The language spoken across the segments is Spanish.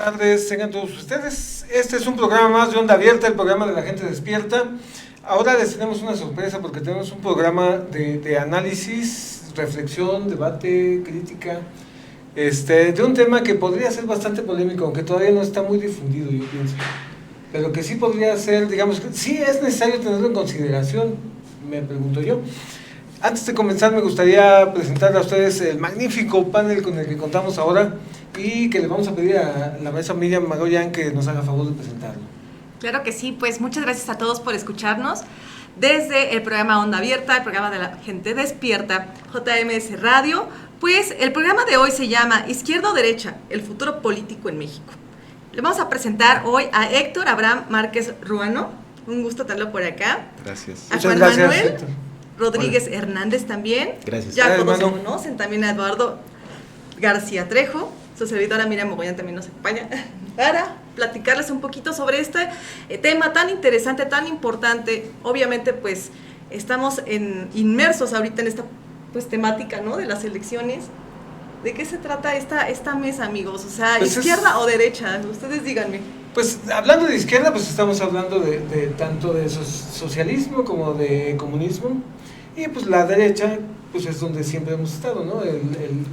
Buenas tardes, tengan todos ustedes. Este es un programa más de Onda Abierta, el programa de la gente despierta. Ahora les tenemos una sorpresa porque tenemos un programa de análisis, reflexión, debate, crítica, de un tema que podría ser bastante polémico, aunque todavía no está muy difundido, yo pienso. Pero que sí podría ser, digamos, que sí es necesario tenerlo en consideración, me pregunto yo. Antes de comenzar me gustaría presentarle a ustedes el magnífico panel con el que contamos ahora y que le vamos a pedir a la maestra Miriam Magoyan que nos haga favor de presentarlo. Claro que sí, pues muchas gracias a todos por escucharnos desde el programa Onda Abierta, el programa de la gente despierta, JMS Radio. Pues el programa de hoy se llama Izquierda o Derecha, el futuro político en México. Le vamos a presentar hoy a Héctor Abraham Márquez Ruano, un gusto tenerlo por acá. Gracias. A Muchas Juan gracias, Manuel Héctor. Rodríguez Hola. Hernández también. Gracias. Ya Gracias, todos se hermano. conocen, también a Eduardo García Trejo, su servidora Miriam Mogollán también nos acompaña, para platicarles un poquito sobre este tema tan interesante, tan importante. Obviamente, pues, estamos inmersos ahorita en esta pues temática, ¿no?, de las elecciones. ¿De qué se trata esta mesa, amigos? O sea, Pues ¿izquierda o derecha? Ustedes díganme. Pues hablando de izquierda, pues estamos hablando de tanto de socialismo como de comunismo. Y pues la derecha, pues es donde siempre hemos estado, ¿no?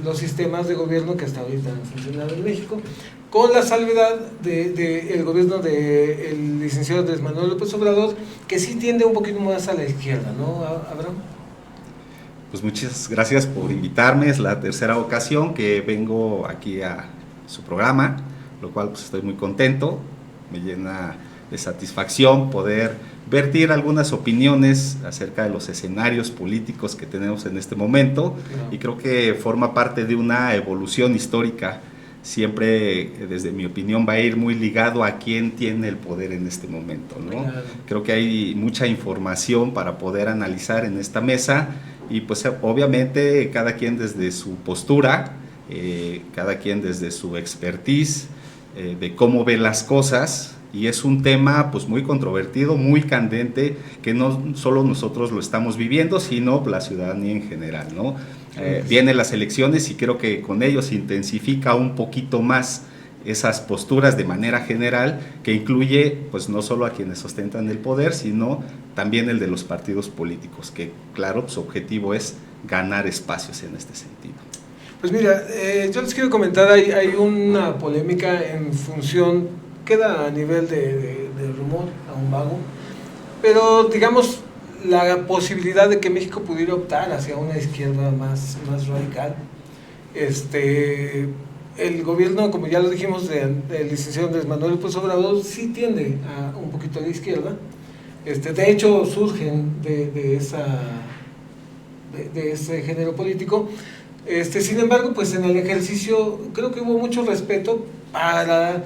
Los sistemas de gobierno que hasta ahorita han funcionado en México, con la salvedad del gobierno del licenciado Andrés Manuel López Obrador, que sí tiende un poquito más a la izquierda, ¿no, Abraham? Pues muchas gracias por invitarme, es la tercera ocasión que vengo aquí a su programa, lo cual pues estoy muy contento, me llena de satisfacción poder vertir algunas opiniones acerca de los escenarios políticos que tenemos en este momento, y creo que forma parte de una evolución histórica. Siempre, desde mi opinión, va a ir muy ligado a quién tiene el poder en este momento, ¿no? Claro. Creo que hay mucha información para poder analizar en esta mesa y pues obviamente cada quien desde su postura, cada quien desde su expertise, de cómo ve las cosas, y es un tema pues muy controvertido, muy candente, que no solo nosotros lo estamos viviendo, sino la ciudadanía en general, ¿no? Vienen las elecciones y creo que con ello se intensifica un poquito más esas posturas de manera general, que incluye pues no solo a quienes ostentan el poder, sino también el de los partidos políticos, que claro, su objetivo es ganar espacios en este sentido. Pues mira, yo les quiero comentar, hay una polémica en función, queda a nivel de rumor, aún vago, pero digamos la posibilidad de que México pudiera optar hacia una izquierda más radical. El gobierno, como ya lo dijimos, del licenciado Andrés Manuel López Obrador sí tiende a un poquito a la izquierda. De hecho surgen de ese género político. Sin embargo, pues en el ejercicio creo que hubo mucho respeto para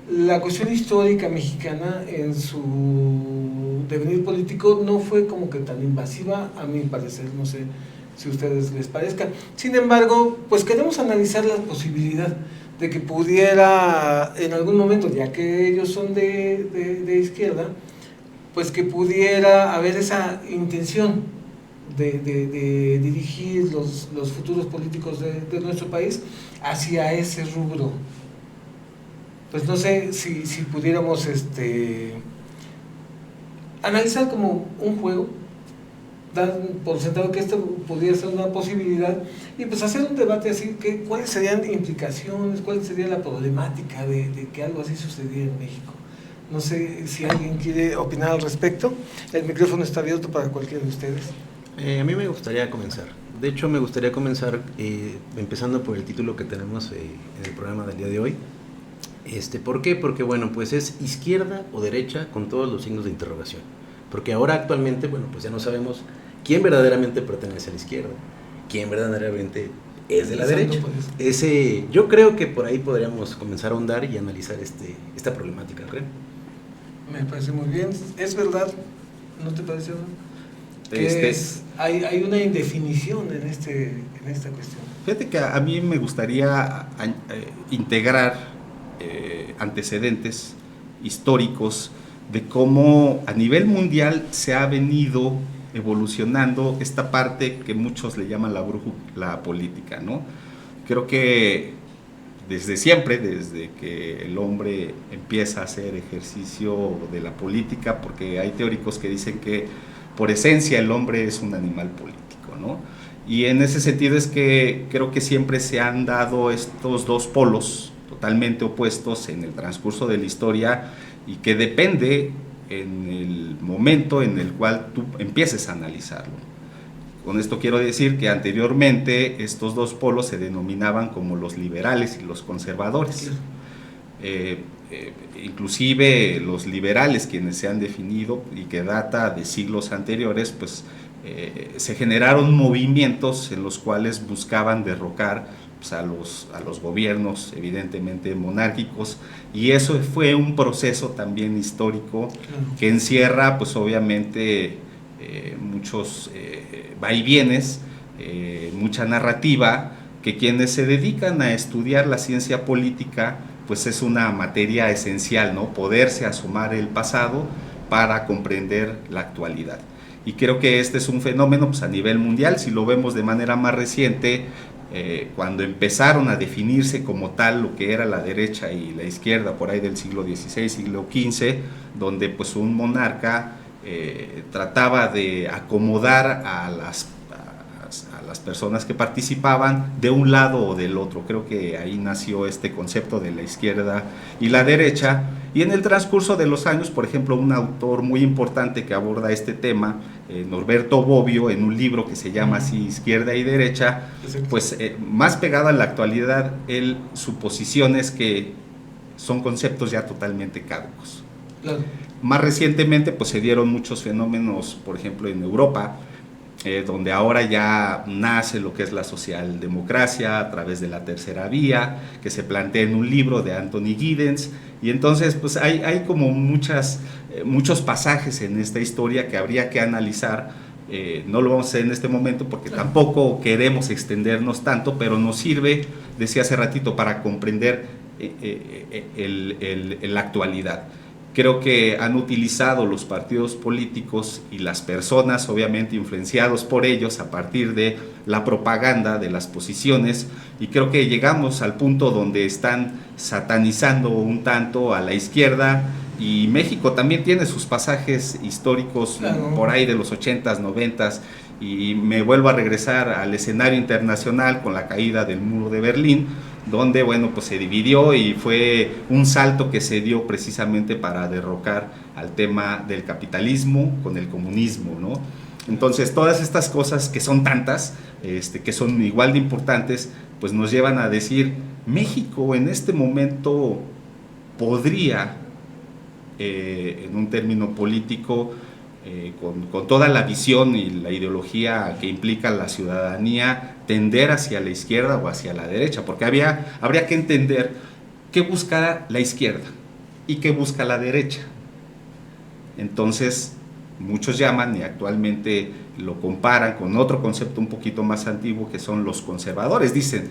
la cuestión histórica mexicana. En su devenir político no fue como que tan invasiva, a mi parecer, no sé si a ustedes les parezca. Sin embargo, pues queremos analizar la posibilidad de que pudiera en algún momento, ya que ellos son de izquierda, pues que pudiera haber esa intención de dirigir los futuros políticos de nuestro país hacia ese rubro. Pues no sé si pudiéramos analizar como un juego, dar por sentado que esto podría ser una posibilidad, y pues hacer un debate así, que cuáles serían implicaciones, cuál sería la problemática de que algo así sucediera en México. No sé si alguien quiere opinar al respecto. El micrófono está abierto para cualquiera de ustedes. A mí me gustaría comenzar. De hecho, me gustaría comenzar empezando por el título que tenemos en el programa del día de hoy. ¿Por qué? Porque, bueno, pues es izquierda o derecha con todos los signos de interrogación. Porque ahora actualmente, bueno, pues ya no sabemos quién verdaderamente pertenece a la izquierda, quién verdaderamente es de la derecha. Yo creo que por ahí podríamos comenzar a ahondar y analizar esta problemática, ¿creen? Me parece muy bien. Es verdad, ¿no te parece? Que hay una indefinición en esta cuestión. Fíjate que a mí me gustaría integrar antecedentes históricos de cómo a nivel mundial se ha venido evolucionando esta parte que muchos le llaman la brújula política, ¿no? Creo que desde siempre, desde que el hombre empieza a hacer ejercicio de la política, porque hay teóricos que dicen que por esencia el hombre es un animal político, ¿no? Y en ese sentido es que creo que siempre se han dado estos dos polos totalmente opuestos en el transcurso de la historia, y que depende en el momento en el cual tú empieces a analizarlo. Con esto quiero decir que anteriormente estos dos polos se denominaban como los liberales y los conservadores. Inclusive los liberales, quienes se han definido y que data de siglos anteriores, pues se generaron movimientos en los cuales buscaban derrocar pues, a los gobiernos evidentemente monárquicos, y eso fue un proceso también histórico que encierra pues obviamente muchos vaivienes, mucha narrativa, que quienes se dedican a estudiar la ciencia política pues es una materia esencial, ¿no? Poderse asomar el pasado para comprender la actualidad. Y creo que este es un fenómeno pues, a nivel mundial. Si lo vemos de manera más reciente, cuando empezaron a definirse como tal lo que era la derecha y la izquierda, por ahí del siglo XVI, siglo XV, donde pues un monarca trataba de acomodar a las personas que participaban de un lado o del otro. Creo que ahí nació este concepto de la izquierda y la derecha, y en el transcurso de los años, por ejemplo, un autor muy importante que aborda este tema, Norberto Bobbio, en un libro que se llama así, Izquierda y Derecha, pues más pegado a la actualidad, su posición es que son conceptos ya totalmente caducos. Claro. Más recientemente pues se dieron muchos fenómenos, por ejemplo en Europa, donde ahora ya nace lo que es la socialdemocracia a través de la tercera vía, que se plantea en un libro de Anthony Giddens, y entonces pues hay como muchos pasajes en esta historia que habría que analizar. No lo vamos a hacer en este momento porque tampoco queremos extendernos tanto, pero nos sirve, decía hace ratito, para comprender la actualidad. Creo que han utilizado los partidos políticos y las personas, obviamente influenciados por ellos a partir de la propaganda de las posiciones, y creo que llegamos al punto donde están satanizando un tanto a la izquierda, y México también tiene sus pasajes históricos, claro, por ahí de los 80s, 90s, y me vuelvo a regresar al escenario internacional con la caída del muro de Berlín, donde bueno pues se dividió y fue un salto que se dio precisamente para derrocar al tema del capitalismo con el comunismo, ¿no? Entonces todas estas cosas que son tantas, que son igual de importantes, pues nos llevan a decir, México en este momento podría, en un término político, con toda la visión y la ideología que implica la ciudadanía, tender hacia la izquierda o hacia la derecha, porque habría que entender qué busca la izquierda y qué busca la derecha. Entonces muchos llaman y actualmente lo comparan con otro concepto un poquito más antiguo, que son los conservadores. Dicen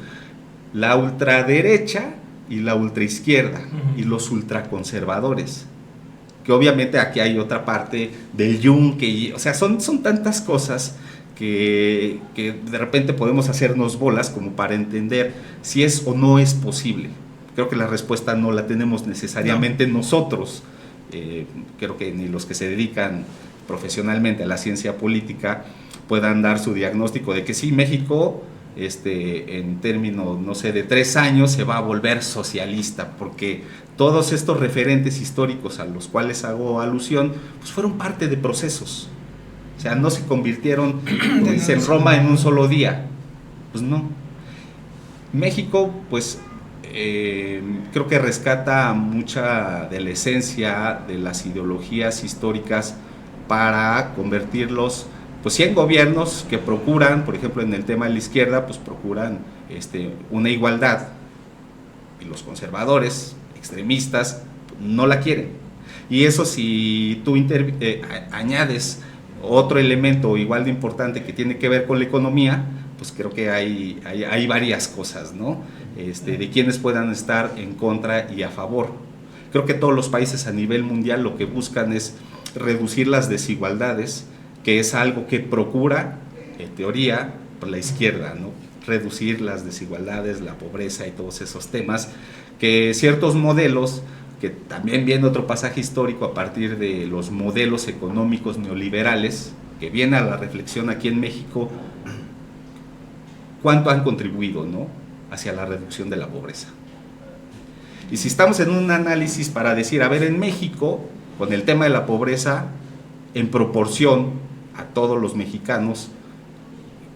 la ultraderecha y la ultraizquierda, y los ultraconservadores, que obviamente aquí hay otra parte del Jung, o sea, son tantas cosas que de repente podemos hacernos bolas como para entender si es o no es posible. Creo que la respuesta no la tenemos necesariamente nosotros, creo que ni los que se dedican profesionalmente a la ciencia política puedan dar su diagnóstico de que sí, México en términos, no sé, de 3 años se va a volver socialista, porque todos estos referentes históricos a los cuales hago alusión, pues fueron parte de procesos. O sea, no se convirtieron en Roma en un solo día. Pues no. México, pues, creo que rescata mucha de la esencia de las ideologías históricas para convertirlos, pues sí, en gobiernos que procuran, por ejemplo, en el tema de la izquierda, pues procuran una igualdad, y los conservadores, extremistas, no la quieren. Y eso, si tú añades otro elemento igual de importante que tiene que ver con la economía, pues creo que hay varias cosas, ¿no? De quienes puedan estar en contra y a favor. Creo que todos los países a nivel mundial lo que buscan es reducir las desigualdades, que es algo que procura, en teoría, por la izquierda, ¿no? reducir las desigualdades, la pobreza y todos esos temas, que ciertos modelos, que también viene otro pasaje histórico a partir de los modelos económicos neoliberales, que viene a la reflexión aquí en México, cuánto han contribuido, ¿no?, hacia la reducción de la pobreza. Y si estamos en un análisis para decir, a ver, en México, con el tema de la pobreza, en proporción a todos los mexicanos,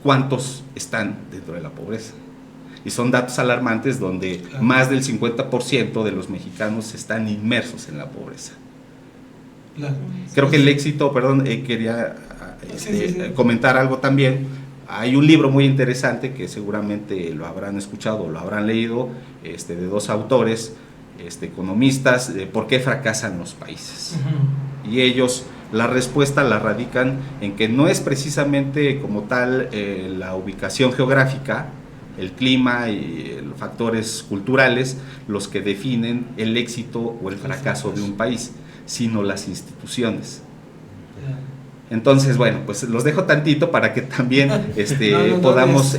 ¿cuántos están dentro de la pobreza? Y son datos alarmantes donde más del 50% de los mexicanos están inmersos en la pobreza. Creo que el éxito, quería comentar algo también. Hay un libro muy interesante que seguramente lo habrán escuchado o lo habrán leído, de dos autores, economistas, de por qué fracasan los países. Y ellos, la respuesta la radican en que no es precisamente como tal la ubicación geográfica, el clima y los factores culturales los que definen el éxito o el fracaso de un país, sino las instituciones. Entonces, bueno, pues los dejo tantito para que también podamos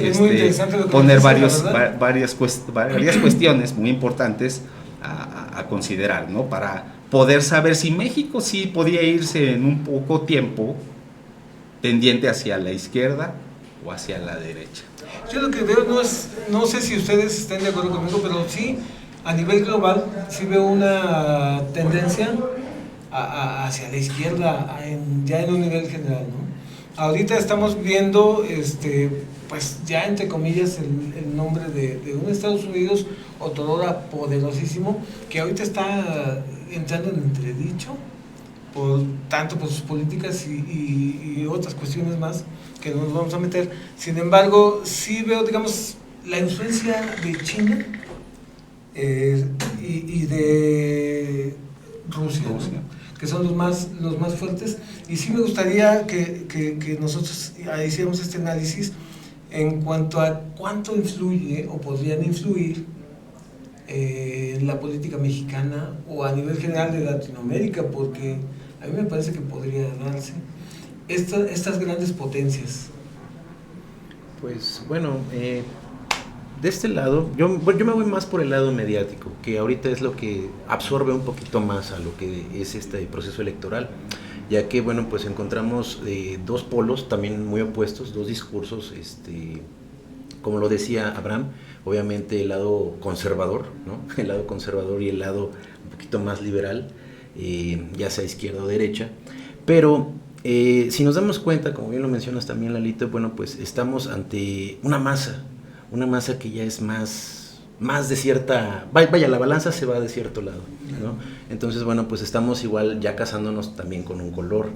poner varias cuestiones muy importantes a considerar, ¿no?, para poder saber si México sí podía irse en un poco tiempo tendiente hacia la izquierda o hacia la derecha. Yo lo que veo no sé si ustedes estén de acuerdo conmigo, pero sí, a nivel global, sí veo una tendencia hacia la izquierda, ya en un nivel general, ¿no? Ahorita estamos viendo, pues ya entre comillas, el nombre de un Estados Unidos otrora poderosísimo, que ahorita está entrando en entredicho, tanto por sus políticas y otras cuestiones más que no nos vamos a meter. Sin embargo, sí veo, digamos, la influencia de China y de Rusia, ¿no?, que son los más fuertes, y sí me gustaría que nosotros hiciéramos este análisis en cuanto a cuánto influye o podrían influir en la política mexicana o a nivel general de Latinoamérica, porque a mí me parece que podría darse estas grandes potencias. Pues bueno, de este lado, yo me voy más por el lado mediático, que ahorita es lo que absorbe un poquito más a lo que es este proceso electoral, ya que, bueno, pues encontramos dos polos también muy opuestos, dos discursos, como lo decía Abraham, obviamente el lado conservador, ¿no?, el lado conservador y el lado un poquito más liberal, ya sea izquierda o derecha, pero si nos damos cuenta, como bien lo mencionas también, Lalito, bueno, pues estamos ante una masa que ya es más de cierta, vaya, la balanza se va de cierto lado, ¿no? Entonces, bueno, pues estamos igual ya casándonos también con un color,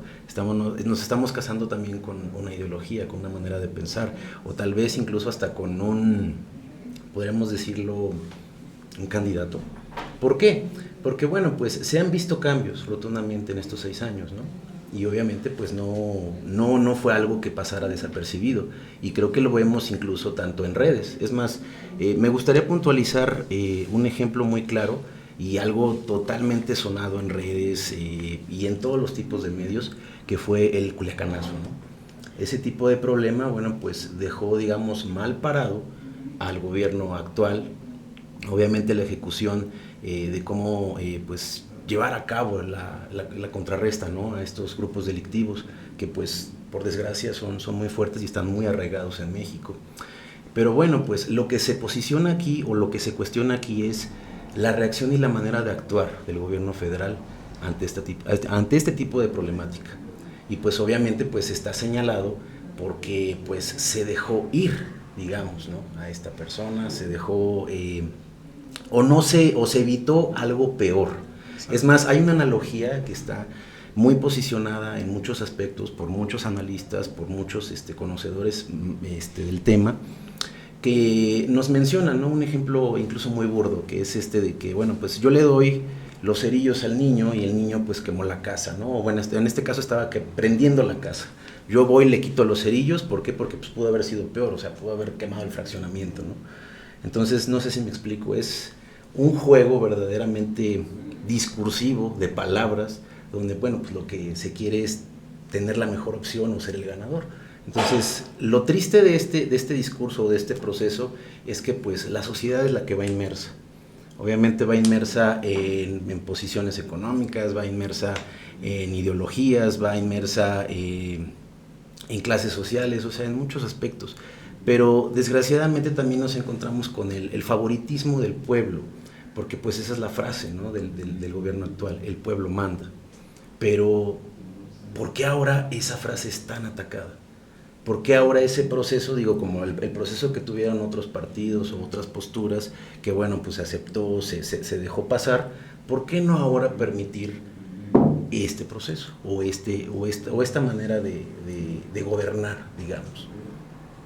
nos estamos casando también con una ideología, con una manera de pensar, o tal vez incluso hasta con podríamos decirlo, un candidato. ¿Por qué? Porque, bueno, pues se han visto cambios rotundamente en estos 6 años, ¿no? Y obviamente pues no fue algo que pasara desapercibido, y creo que lo vemos incluso tanto en redes. Es más, me gustaría puntualizar un ejemplo muy claro y algo totalmente sonado en redes y en todos los tipos de medios, que fue el culiacanazo, ¿no? Ese tipo de problema, bueno, pues dejó, digamos, mal parado al gobierno actual, obviamente la ejecución de cómo pues llevar a cabo la contrarresta, ¿no?, a estos grupos delictivos que, pues, por desgracia son muy fuertes y están muy arraigados en México. Pero bueno, pues lo que se posiciona aquí o lo que se cuestiona aquí es la reacción y la manera de actuar del gobierno federal ante este tipo de problemática. Y pues obviamente pues está señalado porque pues se dejó ir, digamos, ¿no?, a esta persona, se dejó o se evitó algo peor. Es más, hay una analogía que está muy posicionada en muchos aspectos por muchos analistas, por muchos conocedores del tema, que nos mencionan, ¿no?, un ejemplo incluso muy burdo, que es de que, bueno, pues yo le doy los cerillos al niño y el niño pues quemó la casa, ¿no? O bueno, en este caso estaba prendiendo la casa. Yo voy y le quito los cerillos, ¿por qué? Porque pues pudo haber sido peor, o sea, pudo haber quemado el fraccionamiento, ¿no? Entonces, no sé si me explico, es un juego verdaderamente discursivo de palabras, donde, bueno, pues lo que se quiere es tener la mejor opción o ser el ganador. Entonces, lo triste de este discurso, de este proceso, es que pues la sociedad es la que va inmersa. Obviamente va inmersa en posiciones económicas, va inmersa en ideologías, va inmersa en clases sociales, o sea, en muchos aspectos. Pero desgraciadamente también nos encontramos con el favoritismo del pueblo, porque pues esa es la frase, ¿no?, del gobierno actual, el pueblo manda. Pero, ¿por qué ahora esa frase es tan atacada? ¿Por qué ahora ese proceso, digo, como el proceso que tuvieron otros partidos o otras posturas, que bueno, pues se aceptó, se dejó pasar, ¿por qué no ahora permitir este proceso o esta manera de gobernar, digamos?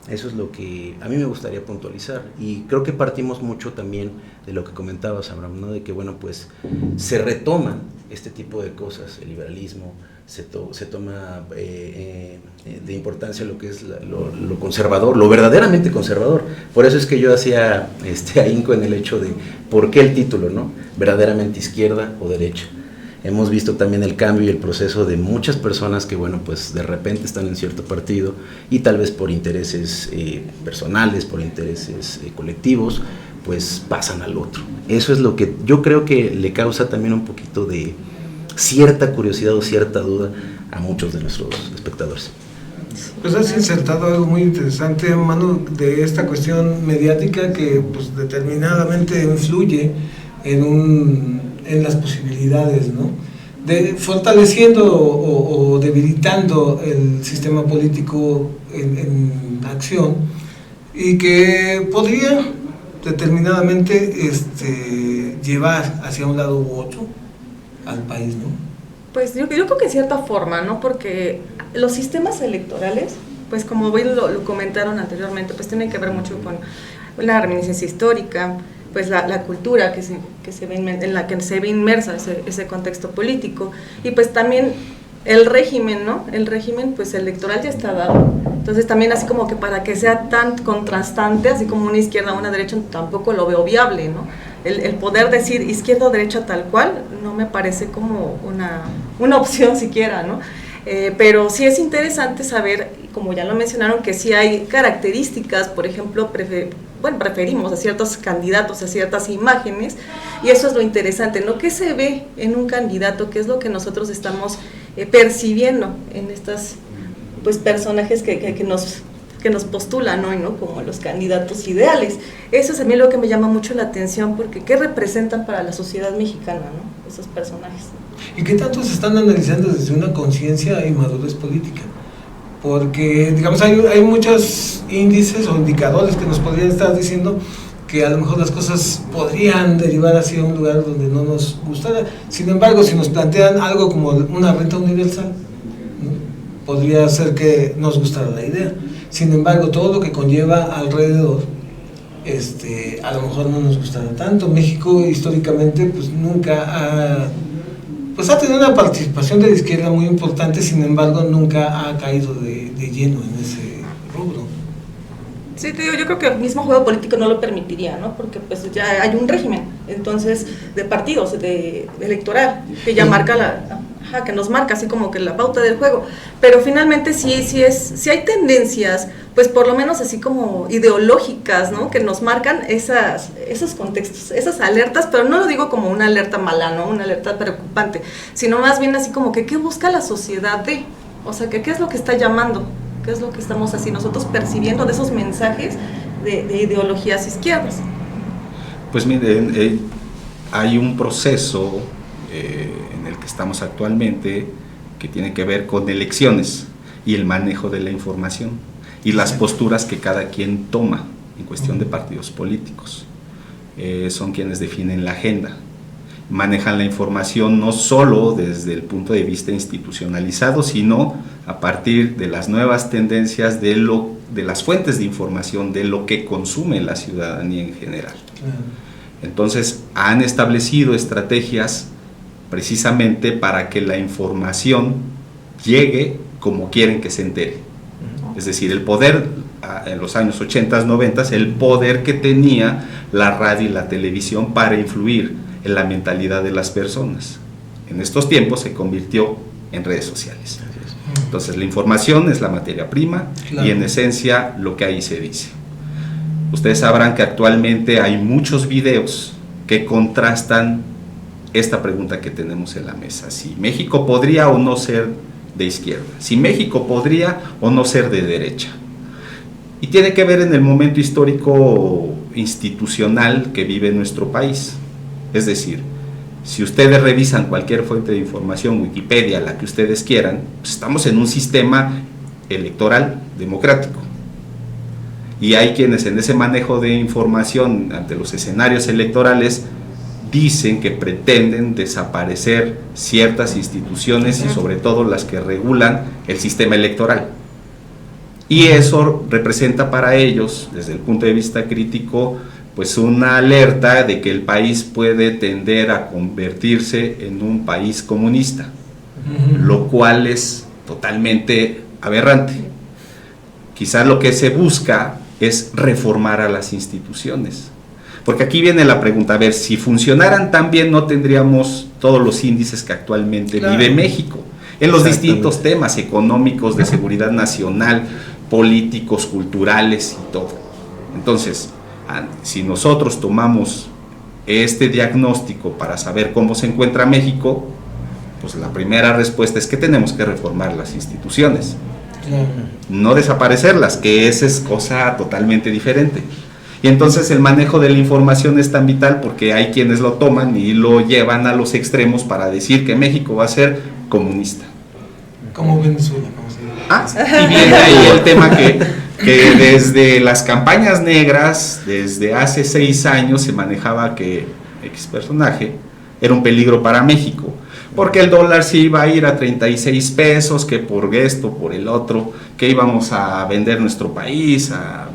Eso es lo que a mí me gustaría puntualizar, y creo que partimos mucho también de lo que comentabas, Abraham, ¿no?, de que bueno, pues se retoman este tipo de cosas, el liberalismo, se toma de importancia lo que es lo conservador, lo verdaderamente conservador. Por eso es que yo hacía ahínco en el hecho de por qué el título, ¿no?, verdaderamente izquierda o derecha. Hemos visto también el cambio y el proceso de muchas personas que, bueno, pues de repente están en cierto partido y tal vez por intereses personales, por intereses colectivos, pues pasan al otro. Eso es lo que yo creo que le causa también un poquito de cierta curiosidad o cierta duda a muchos de nuestros espectadores. Pues has insertado algo muy interesante, Manu, de esta cuestión mediática que pues determinadamente influye en las posibilidades, ¿no?, de fortaleciendo o debilitando el sistema político en acción, y que podría determinadamente llevar hacia un lado u otro al país, ¿no? Pues yo creo que en cierta forma, ¿no? Porque los sistemas electorales, pues como bien lo comentaron anteriormente, pues tienen que ver mucho con la reminiscencia histórica, pues la cultura en la que se ve inmersa ese contexto político, y pues también el régimen, ¿no? El régimen pues electoral ya está dado. Entonces también así como que para que sea tan contrastante, así como una izquierda o una derecha, tampoco lo veo viable, ¿no? El poder decir izquierda o derecha tal cual no me parece como una opción siquiera, ¿no? Pero sí es interesante saber, como ya lo mencionaron, que sí hay características, por ejemplo, preferimos a ciertos candidatos, a ciertas imágenes, y eso es lo interesante, ¿no? ¿Qué se ve en un candidato? ¿Qué es lo que nosotros estamos percibiendo en estos pues, personajes que nos postulan, ¿no? Como los candidatos ideales? Eso es a mí lo que me llama mucho la atención, porque ¿qué representan para la sociedad mexicana, ¿no?, esos personajes? ¿Y qué tanto se están analizando desde una conciencia y madurez política? Porque, digamos, hay muchos índices o indicadores que nos podrían estar diciendo que a lo mejor las cosas podrían derivar hacia un lugar donde no nos gustara. Sin embargo, si nos plantean algo como una renta universal, ¿no?, podría ser que nos gustara la idea. Sin embargo, todo lo que conlleva alrededor, a lo mejor no nos gustará tanto. México históricamente pues nunca ha tenido una participación de la izquierda muy importante, sin embargo nunca ha caído de lleno en ese rubro. Sí, te digo, yo creo que el mismo juego político no lo permitiría, ¿no? Porque pues ya hay un régimen, entonces, de partidos, electoral, que ya marca que nos marca así como que la pauta del juego, pero finalmente sí hay tendencias, pues por lo menos así como ideológicas, ¿no?, que nos marcan esos contextos, esas alertas, pero no lo digo como una alerta mala, ¿no?, una alerta preocupante, sino más bien así como que qué busca la sociedad o sea, que qué es lo que está llamando, qué es lo que estamos así nosotros percibiendo de esos mensajes de ideologías izquierdas. Pues miren, hay un proceso en el que estamos actualmente que tiene que ver con elecciones y el manejo de la información y las posturas que cada quien toma en cuestión de partidos políticos. Son quienes definen la agenda, manejan la información no solo desde el punto de vista institucionalizado, sino a partir de las nuevas tendencias de las fuentes de información, de lo que consume la ciudadanía en general. Entonces han establecido estrategias precisamente para que la información llegue como quieren que se entere. Es decir, el poder, en los años 80, 90, el poder que tenía la radio y la televisión para influir en la mentalidad de las personas. En estos tiempos se convirtió en redes sociales. Entonces, la información es la materia prima, claro, y en esencia lo que ahí se dice. Ustedes sabrán que actualmente hay muchos videos que contrastan esta pregunta que tenemos en la mesa: si México podría o no ser de izquierda, si México podría o no ser de derecha. Y tiene que ver en el momento histórico institucional que vive nuestro país. Es decir, si ustedes revisan cualquier fuente de información, Wikipedia, la que ustedes quieran, pues estamos en un sistema electoral democrático. Y hay quienes en ese manejo de información ante los escenarios electorales dicen que pretenden desaparecer ciertas instituciones y sobre todo las que regulan el sistema electoral. Y eso representa para ellos, desde el punto de vista crítico, pues una alerta de que el país puede tender a convertirse en un país comunista, lo cual es totalmente aberrante. Quizás lo que se busca es reformar a las instituciones. Porque aquí viene la pregunta: a ver, si funcionaran tan bien, no tendríamos todos los índices que actualmente vive México, en los distintos temas económicos, de seguridad nacional, políticos, culturales y todo. Entonces, si nosotros tomamos este diagnóstico para saber cómo se encuentra México, pues la primera respuesta es que tenemos que reformar las instituciones, no desaparecerlas, que esa es cosa totalmente diferente. Y entonces el manejo de la información es tan vital porque hay quienes lo toman y lo llevan a los extremos para decir que México va a ser comunista. Como Venezuela, Y viene ahí el tema que desde las campañas negras, desde hace 6 años, se manejaba que X personaje era un peligro para México, porque el dólar sí iba a ir a 36 pesos, que por esto, por el otro, que íbamos a vender nuestro país a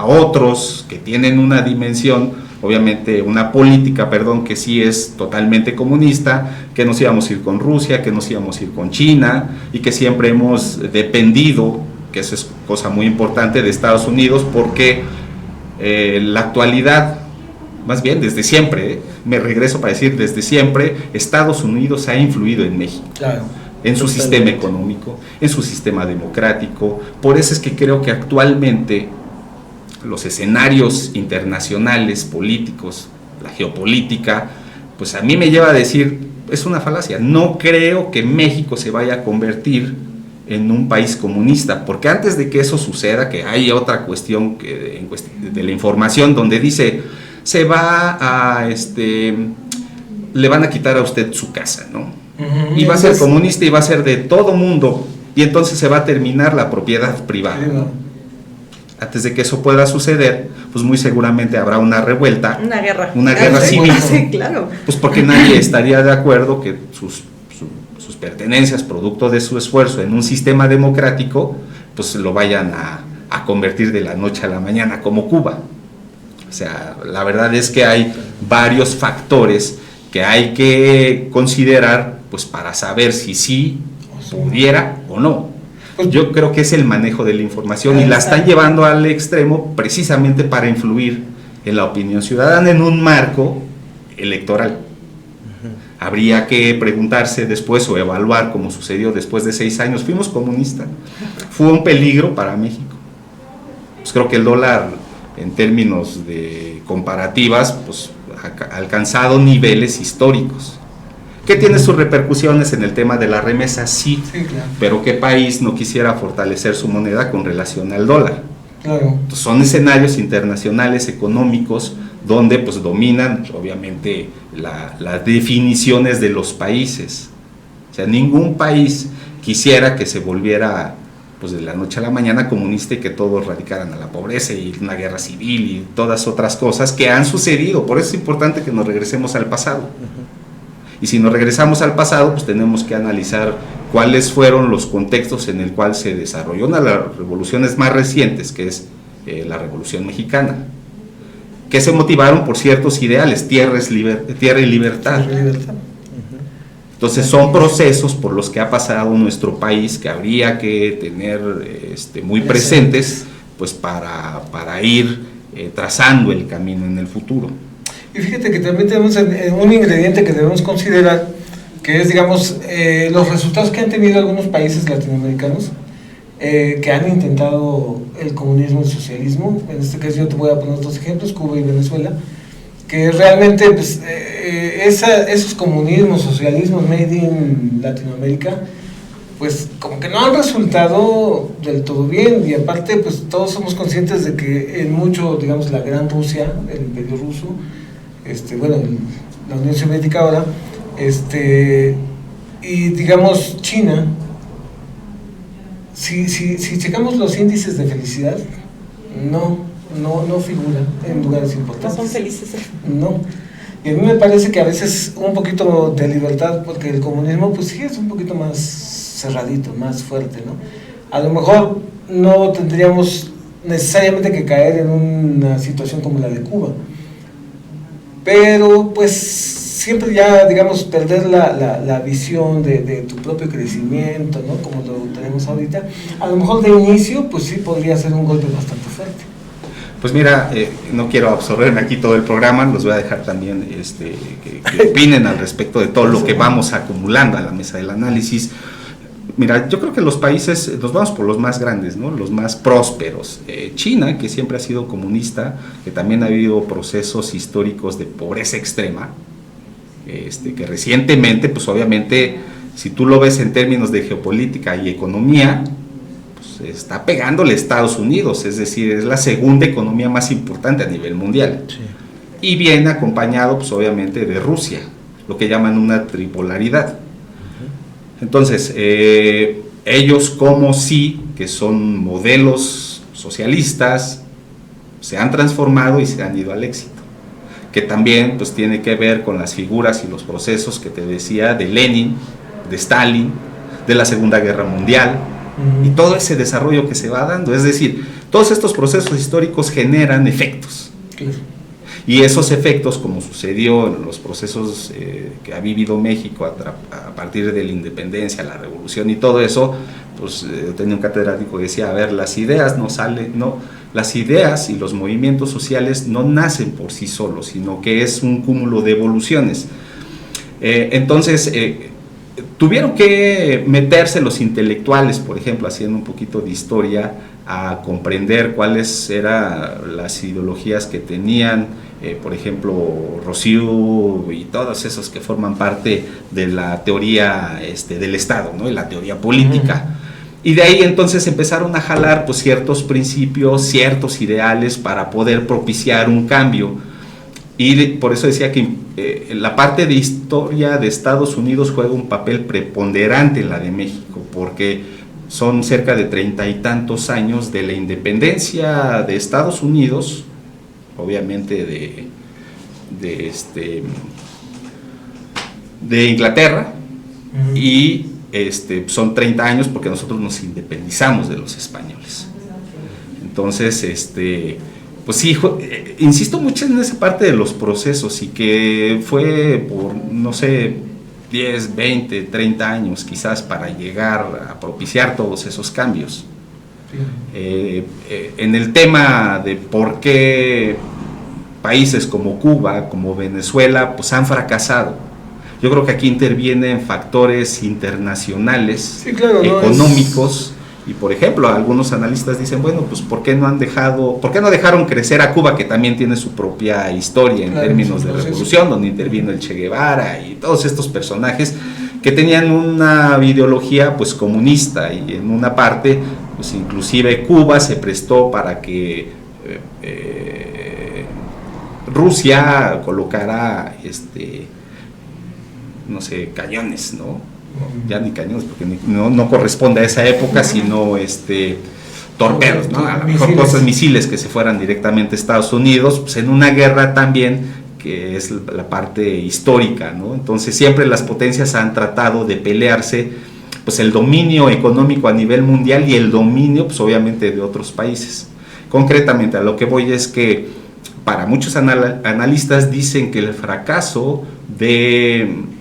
otros que tienen una dimensión, obviamente una política, que sí es totalmente comunista, que nos íbamos a ir con Rusia, que nos íbamos a ir con China, y que siempre hemos dependido, que eso es cosa muy importante, de Estados Unidos, porque la actualidad, más bien desde siempre, me regreso para decir, desde siempre, Estados Unidos ha influido en México. Claro. En su sistema económico, en su sistema democrático. Por eso es que creo que actualmente los escenarios internacionales, políticos, la geopolítica, pues a mí me lleva a decir, es una falacia. No creo que México se vaya a convertir en un país comunista, porque antes de que eso suceda, que hay otra cuestión de la información donde dice, se va a, le van a quitar a usted su casa, ¿no? Y va a ser comunista y va a ser de todo mundo, y entonces se va a terminar la propiedad privada. Antes de que eso pueda suceder, pues muy seguramente habrá una revuelta, una guerra civil. Sí, claro. Pues porque nadie estaría de acuerdo que sus pertenencias, producto de su esfuerzo en un sistema democrático, pues lo vayan a convertir de la noche a la mañana, como Cuba. O sea, la verdad es que hay varios factores que hay que considerar, pues para saber si sí pudiera o no. Yo creo que es el manejo de la información, y la están llevando al extremo precisamente para influir en la opinión ciudadana en un marco electoral. Habría que preguntarse después o evaluar, como sucedió después de 6 años, fuimos comunistas, fue un peligro para México. Pues creo que el dólar, en términos de comparativas, pues ha alcanzado niveles históricos. ¿Qué tiene sus repercusiones en el tema de la remesa? Sí, claro. Pero ¿qué país no quisiera fortalecer su moneda con relación al dólar? Claro. Entonces, son escenarios internacionales económicos donde pues dominan obviamente las definiciones de los países. O sea, ningún país quisiera que se volviera pues de la noche a la mañana comunista y que todos radicaran a la pobreza y una guerra civil y todas otras cosas que han sucedido. Por eso es importante que nos regresemos al pasado. Y si nos regresamos al pasado, pues tenemos que analizar cuáles fueron los contextos en el cual se desarrolló una de las revoluciones más recientes, que es la Revolución Mexicana, que se motivaron por ciertos ideales, tierra y libertad. Entonces son procesos por los que ha pasado nuestro país que habría que tener muy presentes, pues para ir trazando el camino en el futuro. Y fíjate que también tenemos un ingrediente que debemos considerar, que es, digamos, los resultados que han tenido algunos países latinoamericanos que han intentado el comunismo y el socialismo. En este caso yo te voy a poner dos ejemplos, Cuba y Venezuela, que realmente pues, esos comunismos, socialismos made in Latinoamérica, pues como que no han resultado del todo bien, y aparte pues todos somos conscientes de que en mucho, digamos, la gran Rusia, el imperio ruso, la Unión Soviética ahora, y digamos China, si checamos los índices de felicidad, no figura en lugares importantes. No son felices. No. Y a mí me parece que a veces un poquito de libertad, porque el comunismo pues sí es un poquito más cerradito, más fuerte, ¿no? A lo mejor no tendríamos necesariamente que caer en una situación como la de Cuba, pero pues siempre ya, digamos, perder la visión de tu propio crecimiento, ¿no? Como lo tenemos ahorita, a lo mejor de inicio pues sí podría ser un golpe bastante fuerte. Pues mira, no quiero absorberme aquí todo el programa, los voy a dejar también que opinen al respecto de todo lo que vamos acumulando a la mesa del análisis. Mira, yo creo que los países, nos vamos por los más grandes, ¿no? Los más prósperos. China, que siempre ha sido comunista, que también ha habido procesos históricos de pobreza extrema, que recientemente, pues obviamente, si tú lo ves en términos de geopolítica y economía, pues está pegándole a Estados Unidos, es decir, es la segunda economía más importante a nivel mundial. Sí. Y viene acompañado, pues obviamente, de Rusia, lo que llaman una tripolaridad. Entonces, ellos como sí, que son modelos socialistas, se han transformado y se han ido al éxito, que también pues tiene que ver con las figuras y los procesos que te decía de Lenin, de Stalin, de la Segunda Guerra Mundial, y todo ese desarrollo que se va dando, es decir, todos estos procesos históricos generan efectos. Y esos efectos, como sucedió en los procesos que ha vivido México a partir de la independencia, la revolución y todo eso, pues tenía un catedrático que decía, a ver, las ideas las ideas y los movimientos sociales no nacen por sí solos, sino que es un cúmulo de evoluciones. Entonces, tuvieron que meterse los intelectuales, por ejemplo, haciendo un poquito de historia, a comprender cuáles eran las ideologías que tenían, por ejemplo, Rousseau y todos esos que forman parte de la teoría del Estado, ¿no? Y la teoría política. Y de ahí entonces empezaron a jalar pues, ciertos principios, ciertos ideales para poder propiciar un cambio. Y por eso decía que la parte de historia de Estados Unidos juega un papel preponderante en la de México, porque son cerca de 30 y tantos años de la independencia de Estados Unidos, obviamente de Inglaterra, y son 30 años porque nosotros nos independizamos de los españoles. Entonces, pues sí, insisto mucho en esa parte de los procesos, y que fue por, no sé, 10, 20, 30 años quizás para llegar a propiciar todos esos cambios. En el tema de por qué países como Cuba, como Venezuela, pues han fracasado, yo creo que aquí intervienen factores internacionales, sí, claro, económicos. Y por ejemplo, algunos analistas dicen, bueno, pues ¿por qué no dejaron crecer a Cuba, que también tiene su propia historia en términos de revolución, donde intervino el Che Guevara y todos estos personajes que tenían una ideología pues comunista, y en una parte, pues inclusive Cuba se prestó para que Rusia colocara no sé, cañones, ¿no? Ya ni cañones, porque no corresponde a esa época, sino torpedos, ¿no? A lo mejor cosas, misiles que se fueran directamente a Estados Unidos, pues en una guerra también, que es la parte histórica, ¿no? Entonces siempre las potencias han tratado de pelearse pues el dominio económico a nivel mundial y el dominio pues obviamente de otros países. Concretamente a lo que voy es que para muchos analistas dicen que el fracaso de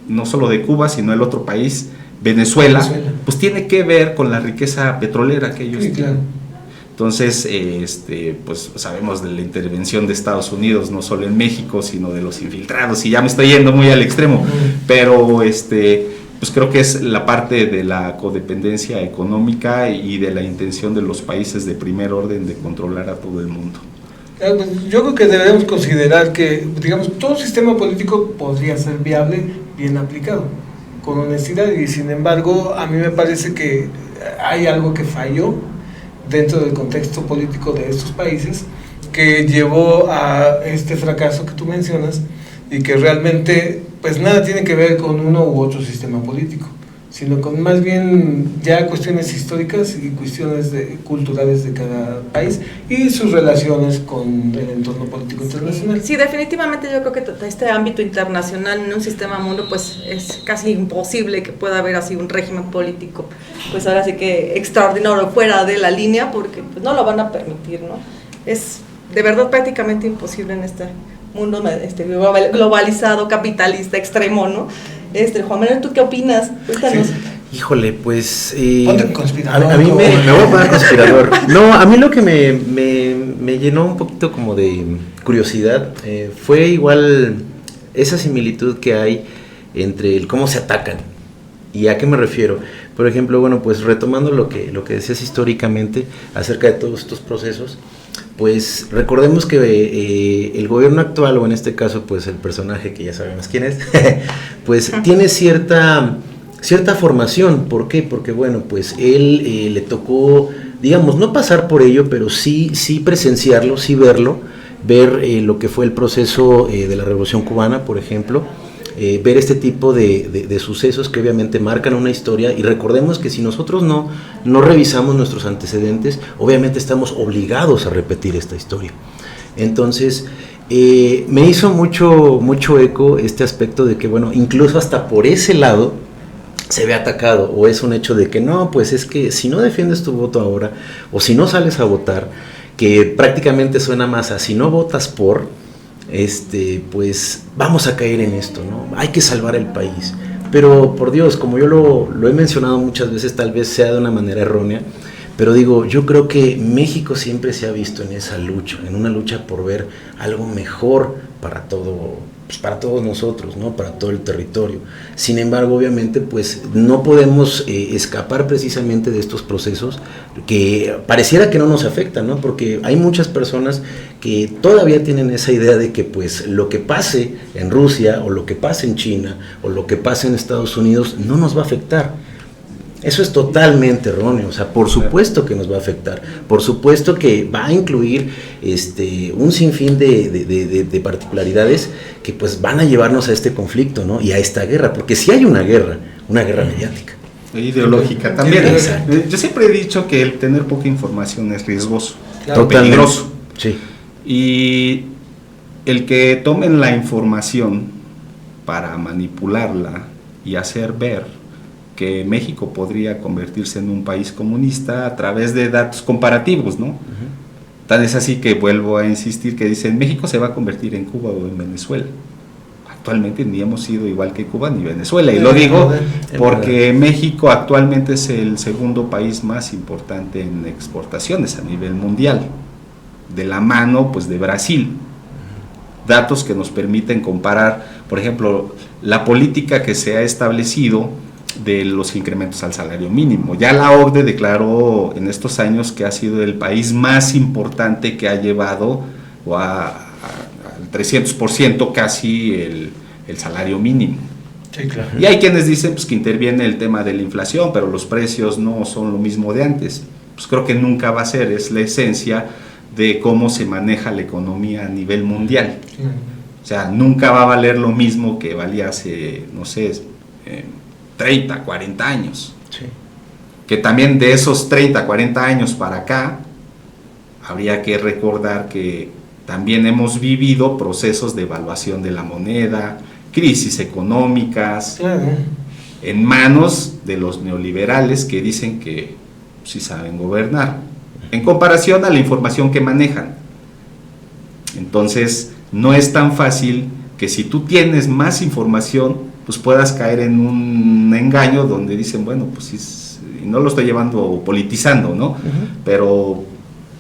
no solo de Cuba, sino el otro país, Venezuela, pues tiene que ver con la riqueza petrolera que ellos tienen. Entonces, pues sabemos de la intervención de Estados Unidos, no solo en México, sino de los infiltrados, y ya me estoy yendo muy al extremo, pero pues creo que es la parte de la codependencia económica y de la intención de los países de primer orden de controlar a todo el mundo. Yo creo que debemos considerar que, digamos, todo sistema político podría ser viable, bien aplicado, con honestidad, y sin embargo, a mí me parece que hay algo que falló dentro del contexto político de estos países que llevó a este fracaso que tú mencionas, y que realmente pues nada tiene que ver con uno u otro sistema político, sino con más bien ya cuestiones históricas y cuestiones culturales de cada país y sus relaciones con el entorno político internacional. Sí, definitivamente yo creo que este ámbito internacional en un sistema mundo pues es casi imposible que pueda haber así un régimen político, pues ahora sí que extraordinario, fuera de la línea, porque pues no lo van a permitir, ¿no? Es de verdad prácticamente imposible en este mundo globalizado, capitalista, extremo, ¿no? Juan Manuel, ¿tú qué opinas? Cuéntanos. Sí. Híjole, pues... Ponte conspirador. A mí me voy a poner conspirador. No, a mí lo que me llenó un poquito como de curiosidad fue igual esa similitud que hay entre el cómo se atacan. ¿Y a qué me refiero? Por ejemplo, bueno, pues retomando lo que decías históricamente acerca de todos estos procesos, pues recordemos que el gobierno actual, o en este caso pues el personaje que ya sabemos quién es, pues tiene cierta formación. ¿Por qué? Porque bueno, pues él le tocó, digamos, no pasar por ello, pero sí presenciarlo, sí ver lo que fue el proceso de la Revolución Cubana, por ejemplo. Ver este tipo de sucesos que obviamente marcan una historia, y recordemos que si nosotros no revisamos nuestros antecedentes, obviamente estamos obligados a repetir esta historia. Entonces me hizo mucho eco este aspecto de que bueno, incluso hasta por ese lado se ve atacado, o es un hecho de que no, pues es que si no defiendes tu voto ahora, o si no sales a votar, que prácticamente suena más a si no votas por... pues vamos a caer en esto, ¿no? Hay que salvar el país. Pero por Dios, como yo lo he mencionado muchas veces, tal vez sea de una manera errónea, pero digo, yo creo que México siempre se ha visto en esa lucha, en una lucha por ver algo mejor para todo, pues para todos nosotros, ¿no? Para todo el territorio. Sin embargo, obviamente, pues no podemos escapar precisamente de estos procesos que pareciera que no nos afectan, ¿no? Porque hay muchas personas que todavía tienen esa idea de que pues lo que pase en Rusia, o lo que pase en China, o lo que pase en Estados Unidos no nos va a afectar. Eso es totalmente erróneo. O sea, por supuesto que nos va a afectar, por supuesto que va a incluir un sinfín de particularidades que pues van a llevarnos a este conflicto, ¿no? Y a esta guerra, porque si hay una guerra mediática. Ideológica también. Exacto. Yo siempre he dicho que el tener poca información es riesgoso, Claro. peligroso. Sí. Y el que tomen la información para manipularla y hacer ver que México podría convertirse en un país comunista a través de datos comparativos, ¿no? Tan es así que vuelvo a insistir que dicen México se va a convertir en Cuba o en Venezuela. Actualmente ni hemos sido igual que Cuba ni Venezuela, y lo digo porque México actualmente es el segundo país más importante en exportaciones a nivel mundial, de la mano pues de Brasil. Datos que nos permiten comparar, por ejemplo, la política que se ha establecido de los incrementos al salario mínimo. Ya la OCDE declaró en estos años que ha sido el país más importante que ha llevado al 300% casi el salario mínimo. Sí, claro. Y hay quienes dicen pues, que interviene el tema de la inflación, pero los precios no son lo mismo de antes. Pues creo que nunca va a ser, es la esencia de cómo se maneja la economía a nivel mundial. O sea, nunca va a valer lo mismo que valía hace, no sé, 30, 40 años. Sí. Que también de esos 30, 40 años para acá, habría que recordar que también hemos vivido procesos de evaluación de la moneda, crisis económicas, Claro. en manos de los neoliberales que dicen que sí saben gobernar, en comparación a la información que manejan. Entonces, no es tan fácil que si tú tienes más información, pues puedas caer en un engaño donde dicen, bueno, pues sí, no lo estoy llevando politizando, ¿no? Pero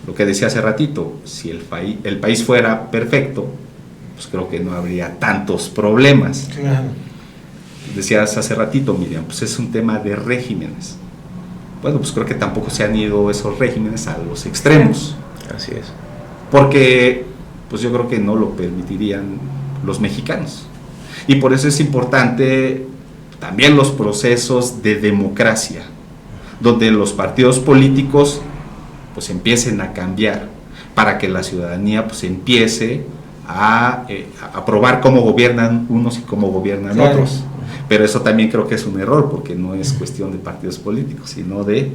lo que decía hace ratito, si el país fuera perfecto, pues creo que no habría tantos problemas. Claro. Decías hace ratito, Miriam, pues es un tema de regímenes. Bueno, pues creo que tampoco se han ido esos regímenes a los extremos. Así es. Porque, pues yo creo que no lo permitirían los mexicanos. Y por eso es importante también los procesos de democracia, donde los partidos políticos pues empiecen a cambiar, para que la ciudadanía pues empiece a probar cómo gobiernan unos y cómo gobiernan otros. Pero eso también creo que es un error, porque no es cuestión de partidos políticos, sino de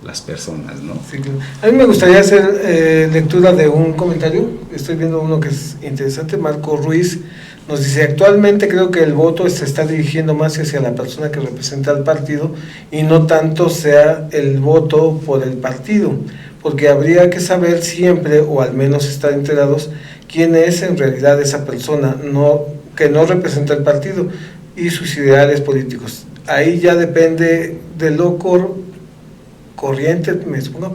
las personas, ¿no? Sí, claro. A mí me gustaría hacer lectura de un comentario. Estoy viendo uno que es interesante. Marco Ruiz nos dice: actualmente creo que el voto se está dirigiendo más hacia la persona que representa al partido y no tanto sea el voto por el partido, porque habría que saber siempre, o al menos estar enterados, quién es en realidad esa persona que no representa el partido y sus ideales políticos. Ahí ya depende de lo corriente, me supongo,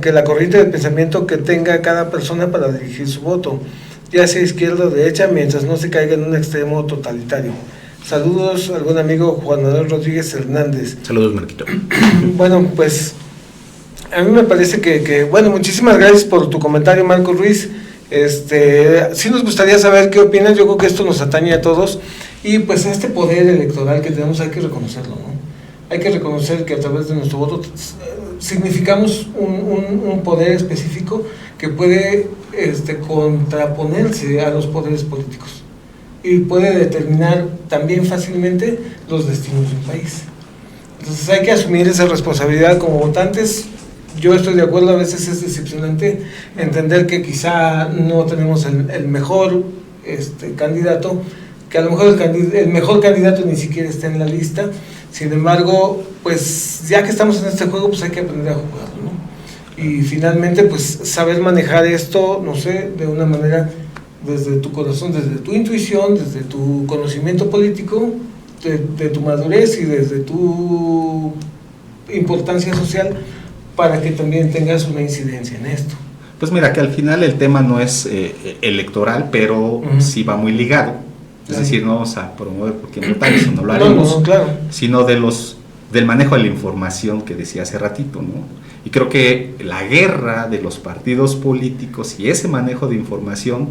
que la corriente de pensamiento que tenga cada persona para dirigir su voto, ya sea izquierda o derecha, mientras no se caiga en un extremo totalitario. Saludos, algún amigo Juan Manuel Rodríguez Hernández. Saludos, Marquito. Bueno, pues a mí me parece bueno, muchísimas gracias por tu comentario, Marco Ruiz. Sí nos gustaría saber qué opinas. Yo creo que esto nos atañe a todos, y pues este poder electoral que tenemos hay que reconocerlo, ¿no? Hay que reconocer que a través de nuestro voto significamos un poder específico que puede contraponerse a los poderes políticos y puede determinar también fácilmente los destinos de un país. Entonces hay que asumir esa responsabilidad como votantes. Yo estoy de acuerdo, a veces es decepcionante entender que quizá no tenemos el mejor candidato, que a lo mejor el mejor candidato ni siquiera está en la lista. Sin embargo, pues ya que estamos en este juego, pues hay que aprender a jugarlo, ¿no? Y finalmente, pues saber manejar esto, no sé, de una manera desde tu corazón, desde tu intuición, desde tu conocimiento político, de tu madurez y desde tu importancia social, para que también tengas una incidencia en esto. Pues mira, que al final el tema no es electoral, pero sí va muy ligado. Es decir, no vamos a promover por quién votar, eso no lo haremos, No, claro. Sino del manejo de la información que decía hace ratito, ¿no? Y creo que la guerra de los partidos políticos y ese manejo de información,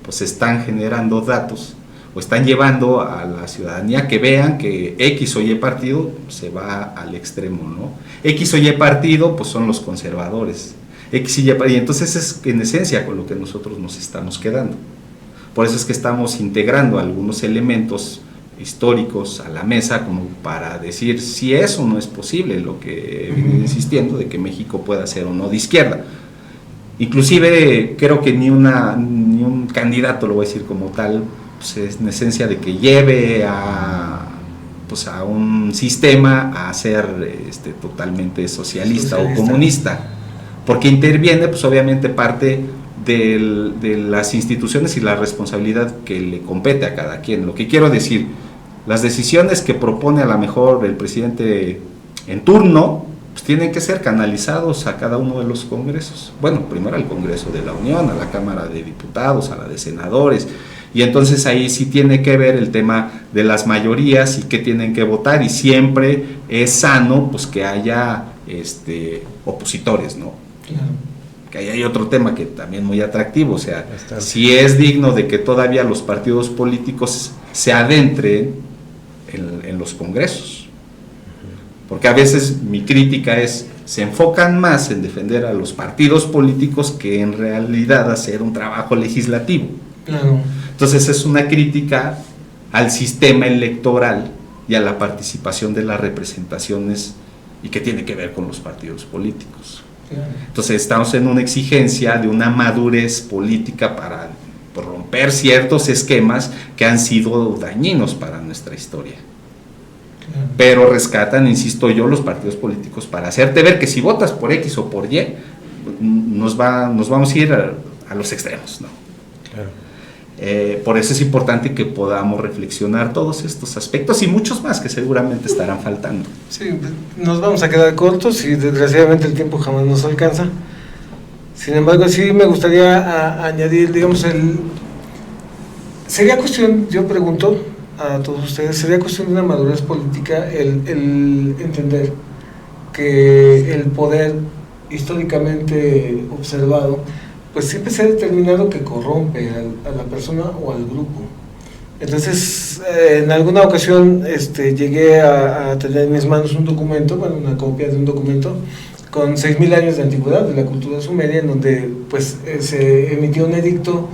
pues están generando datos, o están llevando a la ciudadanía que vean que X o Y partido se va al extremo, ¿no? X o Y partido, pues son los conservadores. X y Y, y entonces es en esencia con lo que nosotros nos estamos quedando. Por eso es que estamos integrando algunos elementos históricos a la mesa, como para decir si eso no es posible, lo que he venido insistiendo, de que México pueda ser o no de izquierda. Inclusive creo que ni un candidato, lo voy a decir como tal, pues es en esencia de que lleve a un sistema a ser totalmente socialista o comunista, porque interviene pues obviamente parte de las instituciones y la responsabilidad que le compete a cada quien. Lo que quiero decir, las decisiones que propone a lo mejor el presidente en turno, pues tienen que ser canalizados a cada uno de los congresos. Bueno, primero al Congreso de la Unión, a la Cámara de Diputados, a la de Senadores, y entonces ahí sí tiene que ver el tema de las mayorías y qué tienen que votar, y siempre es sano pues que haya opositores, ¿no? Claro. Que ahí hay otro tema que también muy atractivo, o sea, si es digno de que todavía los partidos políticos se adentren en los congresos, porque a veces mi crítica es, se enfocan más en defender a los partidos políticos que en realidad hacer un trabajo legislativo. Claro. Entonces es una crítica al sistema electoral y a la participación de las representaciones, y que tiene que ver con los partidos políticos. Entonces estamos en una exigencia de una madurez política para romper ciertos esquemas que han sido dañinos para nuestra historia. Pero rescatan, insisto yo, los partidos políticos para hacerte ver que si votas por X o por Y, nos vamos a ir a los extremos, ¿no? Claro. Por eso es importante que podamos reflexionar todos estos aspectos y muchos más que seguramente estarán faltando. Sí, nos vamos a quedar cortos y desgraciadamente el tiempo jamás nos alcanza. Sin embargo, sí me gustaría añadir, digamos, sería cuestión, yo pregunto a todos ustedes, sería cuestión de una madurez política el entender que el poder históricamente observado, pues siempre se ha determinado que corrompe a la persona o al grupo. Entonces, en alguna ocasión llegué a tener en mis manos un documento, bueno, una copia de un documento con 6.000 años de antigüedad de la cultura sumeria, en donde pues se emitió un edicto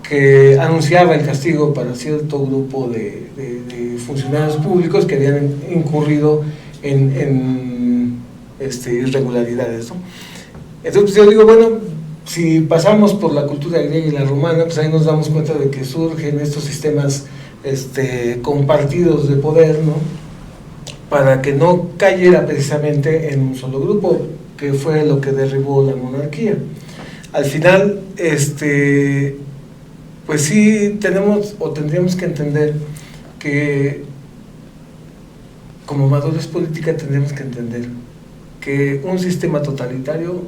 que anunciaba el castigo para cierto grupo de funcionarios públicos que habían incurrido en irregularidades, ¿no? Entonces yo digo, bueno, si pasamos por la cultura griega y la romana, pues ahí nos damos cuenta de que surgen estos sistemas compartidos de poder, ¿no? Para que no cayera precisamente en un solo grupo, que fue lo que derribó la monarquía. Al final, pues sí tenemos o tendríamos que entender que como madurez política tendríamos que entender que un sistema totalitario,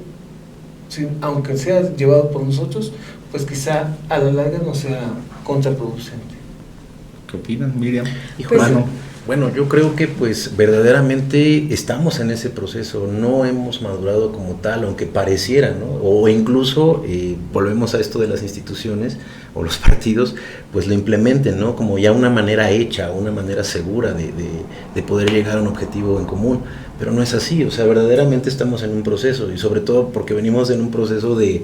aunque sea llevado por nosotros, pues quizá a la larga no sea contraproducente. ¿Qué opinan, Miriam? Pues, Bueno, yo creo que pues verdaderamente estamos en ese proceso, no hemos madurado como tal, aunque pareciera, ¿no? O incluso volvemos a esto de las instituciones o los partidos, pues lo implementen, ¿no? Como ya una manera hecha, una manera segura de poder llegar a un objetivo en común, pero no es así, o sea, verdaderamente estamos en un proceso y sobre todo porque venimos en un proceso de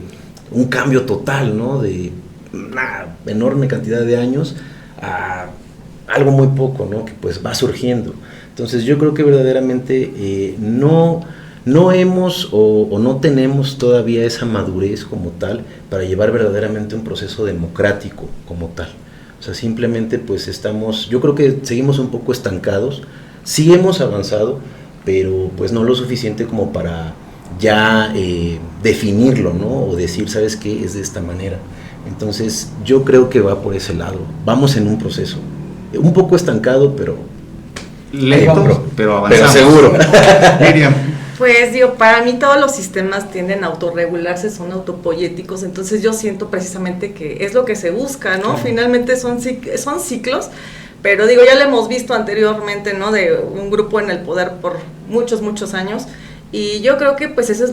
un cambio total, ¿no? De una enorme cantidad de años a algo muy poco, ¿no? Que pues va surgiendo. Entonces yo creo que verdaderamente no hemos o no tenemos todavía esa madurez como tal para llevar verdaderamente un proceso democrático como tal. O sea, simplemente pues yo creo que seguimos un poco estancados, sí hemos avanzado, pero pues no lo suficiente como para ya definirlo, ¿no? O decir, ¿sabes qué? Es de esta manera. Entonces yo creo que va por ese lado, vamos en un proceso. Un poco estancado, pero lento, pero avanzamos. Pero seguro. Miriam. Pues digo, para mí todos los sistemas tienden a autorregularse, son autopoyéticos, entonces yo siento precisamente que es lo que se busca, ¿no? Claro. Finalmente son ciclos, pero digo, ya lo hemos visto anteriormente, ¿no? De un grupo en el poder por muchos, muchos años, y yo creo que pues eso es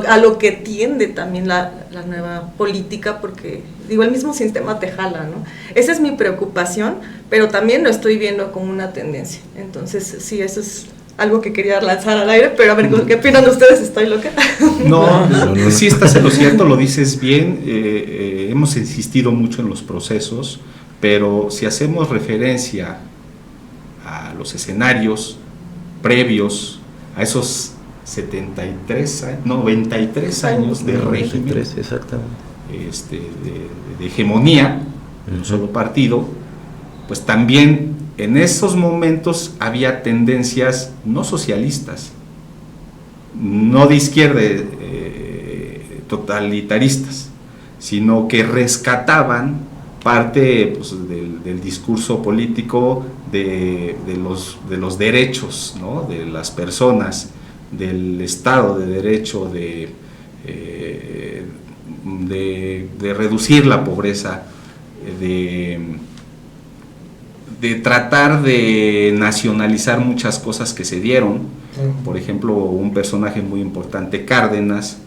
a lo que tiende también la nueva política, porque digo, el mismo sistema te jala, ¿no? Esa es mi preocupación, pero también lo estoy viendo como una tendencia. Entonces, sí, eso es algo que quería lanzar al aire, pero a ver, ¿qué opinan ustedes? ¿Estoy loca? No, sí estás en lo cierto, lo dices bien, hemos insistido mucho en los procesos, pero si hacemos referencia a los escenarios previos a esos 93 años de régimen, exactamente. De hegemonía, de un solo partido, pues también en esos momentos había tendencias no socialistas, no de izquierda, totalitaristas, sino que rescataban parte pues, del discurso político de los derechos, ¿no? De las personas, del Estado de Derecho, de reducir la pobreza, de tratar de nacionalizar muchas cosas que se dieron. Por ejemplo, un personaje muy importante, Cárdenas,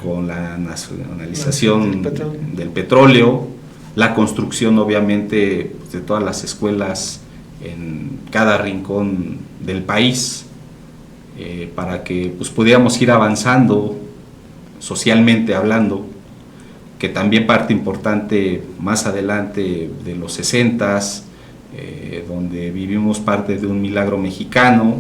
con la nacionalización del petróleo, la construcción obviamente de todas las escuelas en cada rincón del país, para que pues, pudiéramos ir avanzando socialmente hablando, que también parte importante más adelante de los 60s, donde vivimos parte de un milagro mexicano,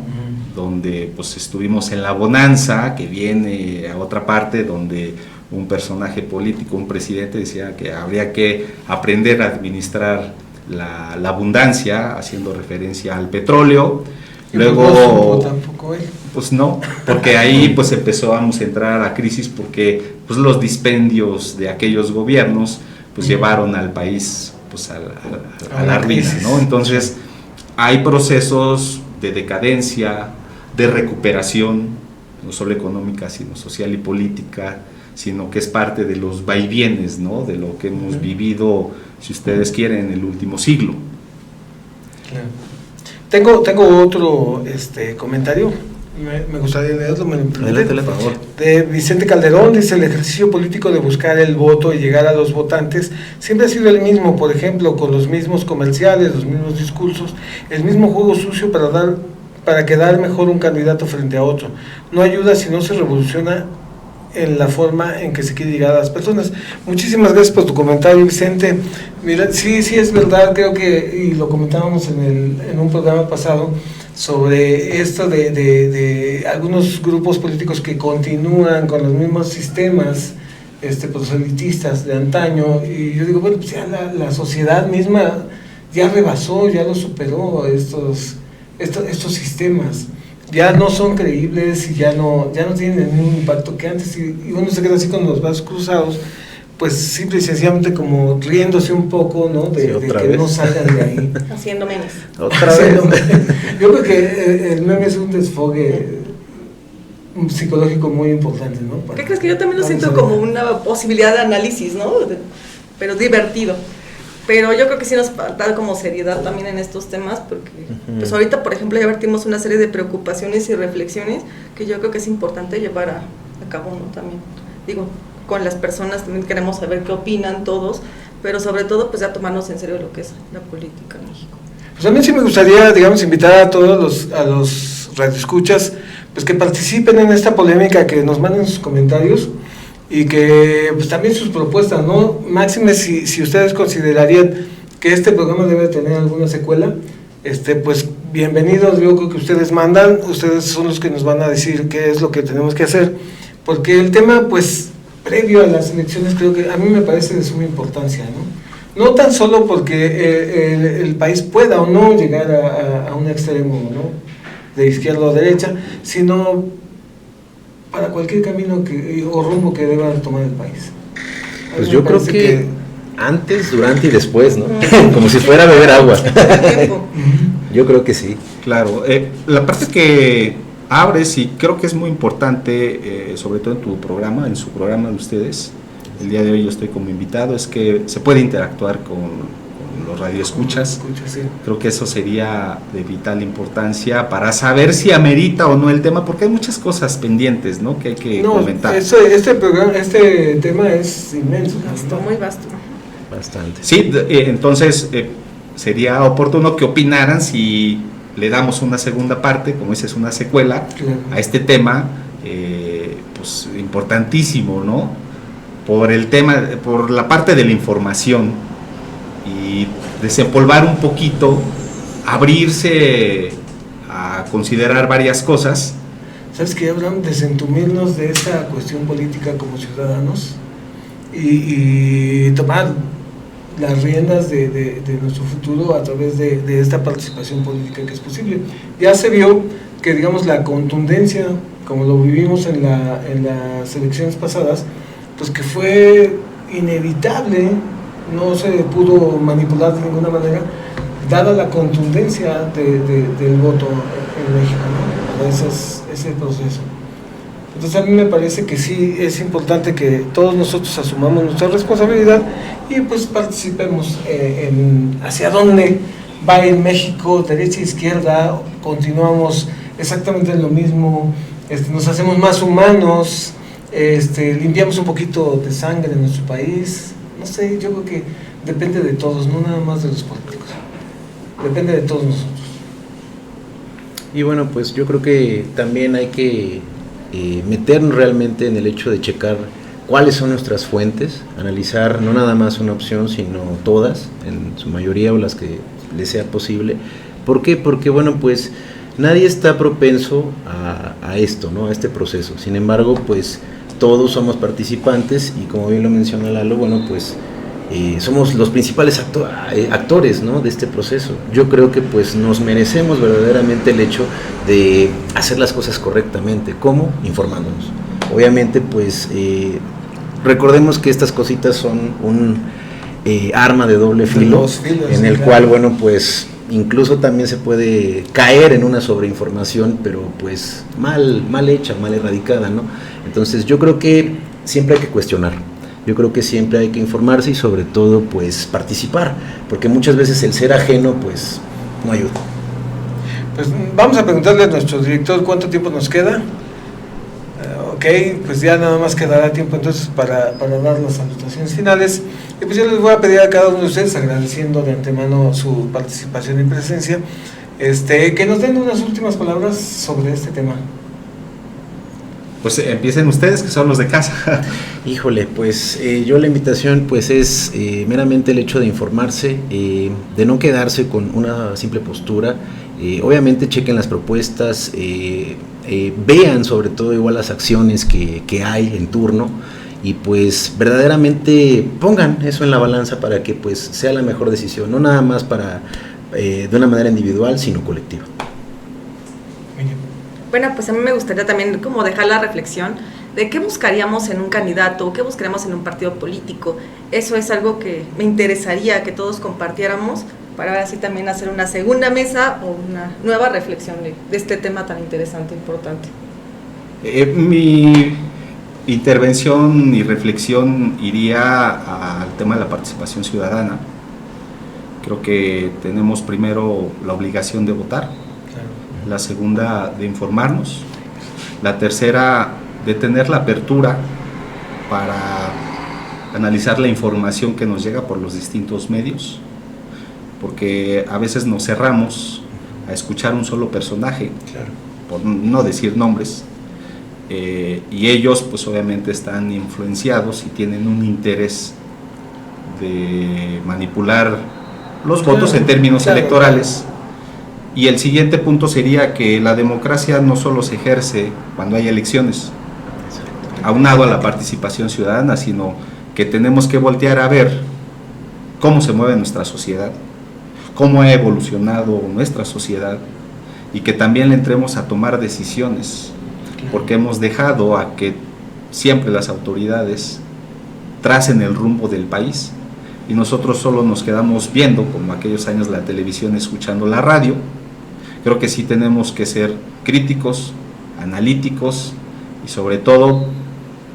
donde pues estuvimos en la bonanza, que viene a otra parte donde un personaje político, un presidente decía que habría que aprender a administrar la abundancia, haciendo referencia al petróleo. Luego, pues no, porque ahí pues empezamos a entrar a crisis porque pues los dispendios de aquellos gobiernos pues llevaron al país pues a la ruina, ¿no? Entonces hay procesos de decadencia, de recuperación, no solo económica sino social y política. sino que es parte de los vaivienes, ¿no? De lo que hemos vivido, si ustedes quieren, en el último siglo. Tengo otro comentario, me gustaría leerlo, me lo permite. Adelante, por favor. De Vicente Calderón, dice: el ejercicio político de buscar el voto y llegar a los votantes siempre ha sido el mismo, por ejemplo, con los mismos comerciales, los mismos discursos, el mismo juego sucio para quedar mejor un candidato frente a otro. No ayuda si no se revoluciona en la forma en que se quiere llegar a las personas. Muchísimas gracias por tu comentario, Vicente. Mira, sí es verdad, creo que, y lo comentábamos en un programa pasado, sobre esto de algunos grupos políticos que continúan con los mismos sistemas proselitistas de antaño, y yo digo, bueno, pues ya la sociedad misma ya rebasó, ya lo superó estos sistemas. Ya no son creíbles y ya no tienen el mismo impacto que antes, y uno se queda así con los brazos cruzados, pues simple y sencillamente como riéndose un poco, ¿no? De que vez no salgan de ahí. Haciendo memes. Otra vez. Yo creo que el meme es un desfogue psicológico muy importante, ¿no? ¿Qué crees? Que yo también lo siento como una posibilidad de análisis, ¿no? Pero divertido. Pero yo creo que sí nos falta como seriedad también en estos temas, porque pues ahorita, por ejemplo, ya vertimos una serie de preocupaciones y reflexiones que yo creo que es importante llevar a cabo, ¿no? También, digo, con las personas también queremos saber qué opinan todos, pero sobre todo pues ya tomarnos en serio lo que es la política en México. Pues a mí sí me gustaría, digamos, invitar a todos los radioescuchas, pues que participen en esta polémica, que nos manden sus comentarios y que pues también sus propuestas, ¿no? Máxime si ustedes considerarían que este programa debe tener alguna secuela, pues bienvenidos. Yo creo que ustedes mandan, ustedes son los que nos van a decir qué es lo que tenemos que hacer, porque el tema, pues, previo a las elecciones, creo que a mí me parece de suma importancia, ¿no? No tan solo porque el país pueda o no llegar a un extremo, ¿no? De izquierda o derecha, sino para cualquier camino o rumbo que deba tomar el país. Pues yo creo que antes, durante y después, ¿no? Como si fuera a beber agua. Yo creo que sí. Claro, la parte que abres, y creo que es muy importante, sobre todo en tu programa, en su programa de ustedes, el día de hoy yo estoy como invitado, es que se puede interactuar con los radioescuchas. Sí. Creo que eso sería de vital importancia para saber si amerita o no el tema, porque hay muchas cosas pendientes, ¿no? Que hay que comentar. Este tema es inmenso, Vasto, muy vasto. Bastante. Sí, entonces sería oportuno que opinaran si le damos una segunda parte, como dices, una secuela, claro, a este tema, pues importantísimo, ¿no? Por el tema, por la parte de la información, y desempolvar un poquito, abrirse a considerar varias cosas. ¿Sabes qué, Abraham? Desentumirnos de esta cuestión política como ciudadanos y tomar las riendas de nuestro futuro a través de esta participación política que es posible. Ya se vio que, digamos, la contundencia, como lo vivimos en las elecciones pasadas, pues que fue inevitable, no se pudo manipular de ninguna manera, dada la contundencia del voto en México, ¿no? Ese proceso. Entonces a mí me parece que sí es importante que todos nosotros asumamos nuestra responsabilidad y pues participemos hacia dónde va en México, derecha e izquierda, continuamos exactamente en lo mismo, nos hacemos más humanos, limpiamos un poquito de sangre en nuestro país. No sé, yo creo que depende de todos, no nada más de los políticos, depende de todos nosotros. Y bueno, pues yo creo que también hay que meternos realmente en el hecho de checar cuáles son nuestras fuentes, analizar no nada más una opción, sino todas, en su mayoría, o las que les sea posible. ¿Por qué? Porque bueno, pues nadie está propenso a esto, ¿no? A este proceso. Sin embargo, pues todos somos participantes y, como bien lo menciona Lalo, bueno, pues somos los principales actores, ¿no? De este proceso. Yo creo que pues nos merecemos verdaderamente el hecho de hacer las cosas correctamente. ¿Cómo? Informándonos. Obviamente, pues recordemos que estas cositas son un arma de doble filo, en el cual, bueno, pues incluso también se puede caer en una sobreinformación, pero pues mal hecha, mal erradicada, ¿no? Entonces yo creo que siempre hay que cuestionar. Yo creo que siempre hay que informarse y sobre todo pues participar, porque muchas veces el ser ajeno pues no ayuda. Pues vamos a preguntarle a nuestro director cuánto tiempo nos queda. Ok, pues ya nada más quedará tiempo entonces para dar las salutaciones finales. Y pues yo les voy a pedir a cada uno de ustedes, agradeciendo de antemano su participación y presencia, que nos den unas últimas palabras sobre este tema. Pues empiecen ustedes, que son los de casa. Híjole, pues yo la invitación pues es meramente el hecho de informarse, de no quedarse con una simple postura. Obviamente chequen las propuestas, vean sobre todo igual las acciones que hay en turno y pues verdaderamente pongan eso en la balanza para que pues sea la mejor decisión, no nada más para de una manera individual, sino colectiva. Bueno, pues a mí me gustaría también como dejar la reflexión de qué buscaríamos en un candidato, qué buscaríamos en un partido político. Eso es algo que me interesaría que todos compartiéramos para así también hacer una segunda mesa o una nueva reflexión de este tema tan interesante e importante. Mi intervención y reflexión iría al tema de la participación ciudadana. Creo que tenemos primero la obligación de votar, la segunda de informarnos, la tercera de tener la apertura para analizar la información que nos llega por los distintos medios, porque a veces nos cerramos a escuchar un solo personaje, por no decir nombres, y ellos pues obviamente están influenciados y tienen un interés de manipular los votos en términos electorales. Y el siguiente punto sería que la democracia no solo se ejerce cuando hay elecciones, aunado a la participación ciudadana, sino que tenemos que voltear a ver cómo se mueve nuestra sociedad, cómo ha evolucionado nuestra sociedad, y que también le entremos a tomar decisiones, porque hemos dejado a que siempre las autoridades tracen el rumbo del país y nosotros solo nos quedamos viendo, como aquellos años, la televisión, escuchando la radio. Creo que sí tenemos que ser críticos, analíticos y sobre todo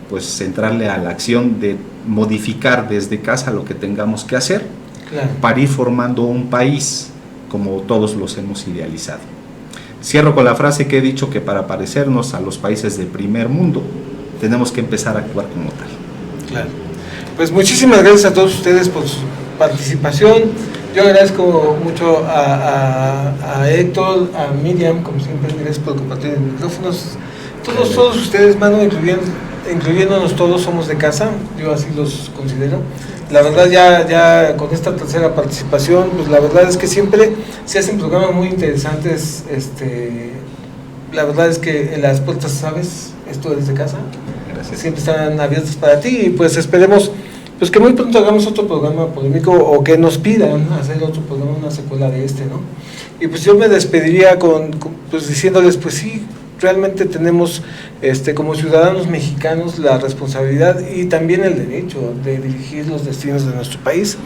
pues centrarle a la acción de modificar desde casa lo que tengamos que hacer, para ir formando un país como todos los hemos idealizado. Cierro con la frase que he dicho, que para parecernos a los países del primer mundo tenemos que empezar a actuar como tal. Claro. Pues muchísimas gracias a todos ustedes por su participación. Yo agradezco mucho a Héctor, a Miriam, como siempre, gracias por compartir los micrófonos. Todos ustedes, Manu, incluyéndonos todos, somos de casa, yo así los considero. La verdad, ya con esta tercera participación, pues la verdad es que siempre se hacen programas muy interesantes. La verdad es que las puertas, ¿sabes? Esto desde casa. Gracias. Siempre están abiertas para ti y pues esperemos pues que muy pronto hagamos otro programa polémico o que nos pidan hacer otro programa, una secuela de ¿no? Y pues yo me despediría pues diciéndoles, pues sí, realmente tenemos como ciudadanos mexicanos la responsabilidad y también el derecho de dirigir los destinos de nuestro país,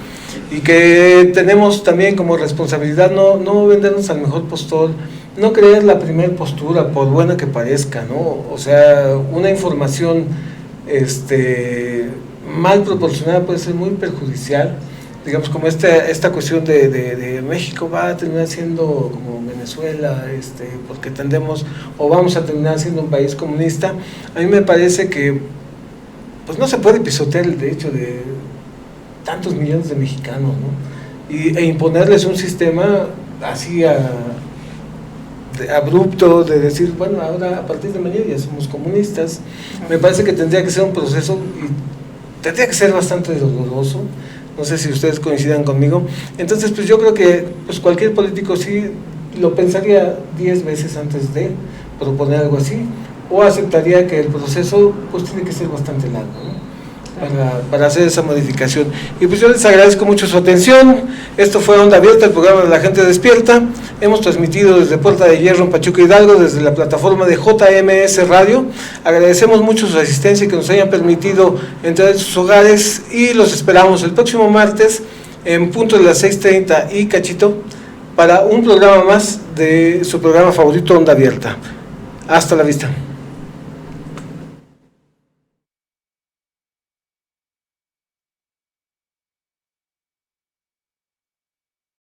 y que tenemos también como responsabilidad no vendernos al mejor postor, no creer la primera postura por buena que parezca, ¿no? O sea, una información mal proporcionada puede ser muy perjudicial, digamos, como esta cuestión de México va a terminar siendo como Venezuela, porque tendemos o vamos a terminar siendo un país comunista. A mí me parece que pues no se puede pisotear el derecho de tantos millones de mexicanos, ¿no? E imponerles un sistema así abrupto de decir, bueno, ahora a partir de mañana ya somos comunistas. Me parece que tendría que ser un proceso y tendría que ser bastante doloroso. No sé si ustedes coincidan conmigo. Entonces, pues yo creo que pues cualquier político sí lo pensaría 10 veces antes de proponer algo así, o aceptaría que el proceso pues tiene que ser bastante largo, ¿no? Para hacer esa modificación. Y pues yo les agradezco mucho su atención. Esto fue Onda Abierta, el programa de La Gente Despierta. Hemos transmitido desde Puerta de Hierro en Pachuca Hidalgo, desde la plataforma de JMS Radio. Agradecemos mucho su asistencia y que nos hayan permitido entrar en sus hogares, y los esperamos el próximo martes en punto de las 6:30 y cachito para un programa más de su programa favorito, Onda Abierta. Hasta la vista.